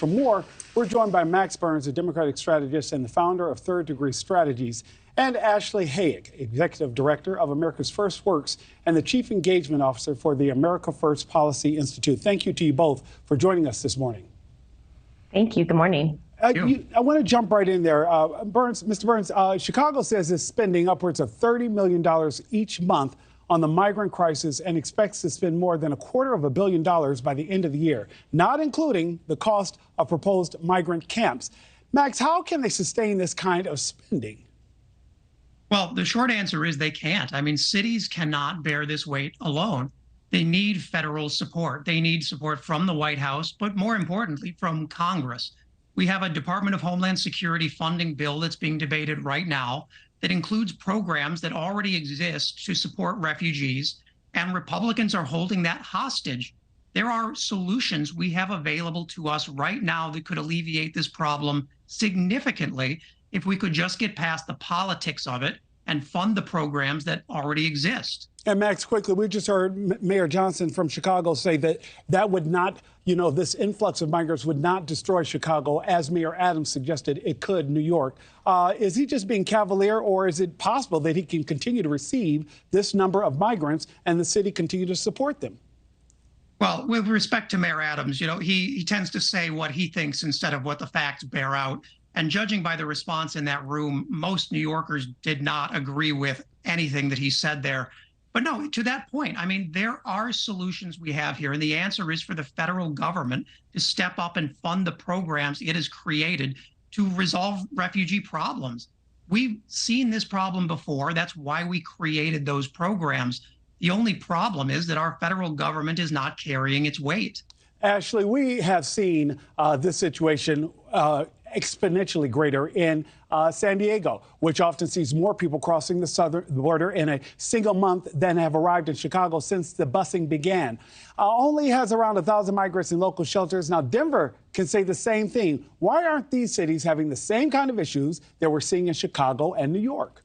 For more, we're joined by Max Burns, a Democratic strategist and the founder of Third Degree Strategies, and Ashley Hayek, Executive Director of America's First Works and the Chief Engagement Officer for the America First Policy Institute. Thank you to you both for joining us this morning. Thank you. Good morning. I want to jump right in there. Mr. Burns, Chicago says it's spending upwards of $30 million each month on the migrant crisis and expects to spend more than $250 million by the end of the year, not including the cost of proposed migrant camps. Max, how can they sustain this kind of spending? Well, the short answer is they can't. I mean, cities cannot bear this weight alone. They need federal support. They need support from the White House, but more importantly, from Congress. We have a Department of Homeland Security funding bill that's being debated right now that includes programs that already exist to support refugees, and Republicans are holding that hostage. There are solutions we have available to us right now that could alleviate this problem significantly if we could just get past the politics of it and fund the programs that already exist. And Max, quickly, we just heard Mayor Johnson from Chicago say that would not, this influx of migrants would not destroy Chicago, as Mayor Adams suggested it could New York. Is he just being cavalier, or is it possible that he can continue to receive this number of migrants and the city continue to support them? Well, with respect to Mayor Adams, he tends to say what he thinks instead of what the facts bear out. And judging by the response in that room, most New Yorkers did not agree with anything that he said there. But no, to that point, I mean, there are solutions we have here. And the answer is for the federal government to step up and fund the programs it has created to resolve refugee problems. We've seen this problem before. That's why we created those programs. The only problem is that our federal government is not carrying its weight. Ashley, we have seen this situation exponentially greater in San Diego, which often sees more people crossing the southern border in a single month than have arrived in Chicago since the busing began. Only has around 1,000 migrants in local shelters. Now, Denver can say the same thing. Why aren't these cities having the same kind of issues that we're seeing in Chicago and New York?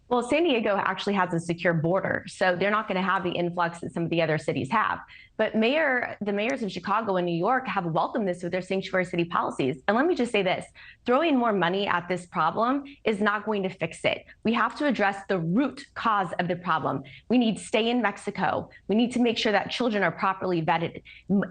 Well, San Diego actually has a secure border, so they're not going to have the influx that some of the other cities have. But the mayors of Chicago and New York have welcomed this with their sanctuary city policies. And let me just say this, throwing more money at this problem is not going to fix it. We have to address the root cause of the problem. We need stay in Mexico. We need to make sure that children are properly vetted.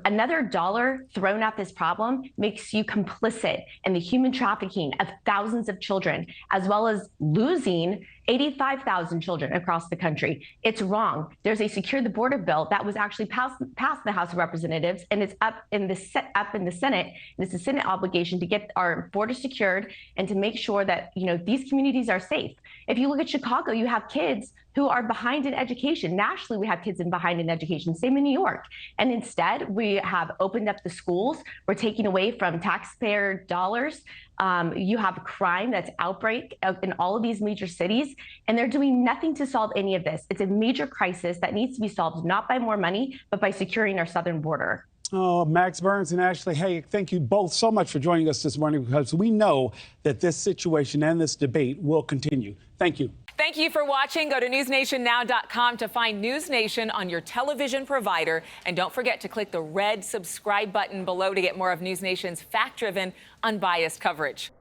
Another dollar thrown at this problem makes you complicit in the human trafficking of thousands of children, as well as losing 85,000 children across the country. It's wrong. There's a secure the border bill that was actually passed the House of Representatives, and it's up in the Senate. And it's a Senate obligation to get our border secured and to make sure that these communities are safe. If you look at Chicago, you have kids who are behind in education. Nationally, we have kids behind in education, same in New York. And instead, we have opened up the schools. We're taking away from taxpayer dollars. You have crime that's outbreak in all of these major cities, and they're doing nothing to solve any of this. It's a major crisis that needs to be solved, not by more money, but by securing our southern border. Oh, Max Burns and Ashley Hayek, thank you both so much for joining us this morning, because we know that this situation and this debate will continue. Thank you. Thank you for watching. Go to newsnationnow.com to find News Nation on your television provider. And don't forget to click the red subscribe button below to get more of News Nation's fact-driven, unbiased coverage.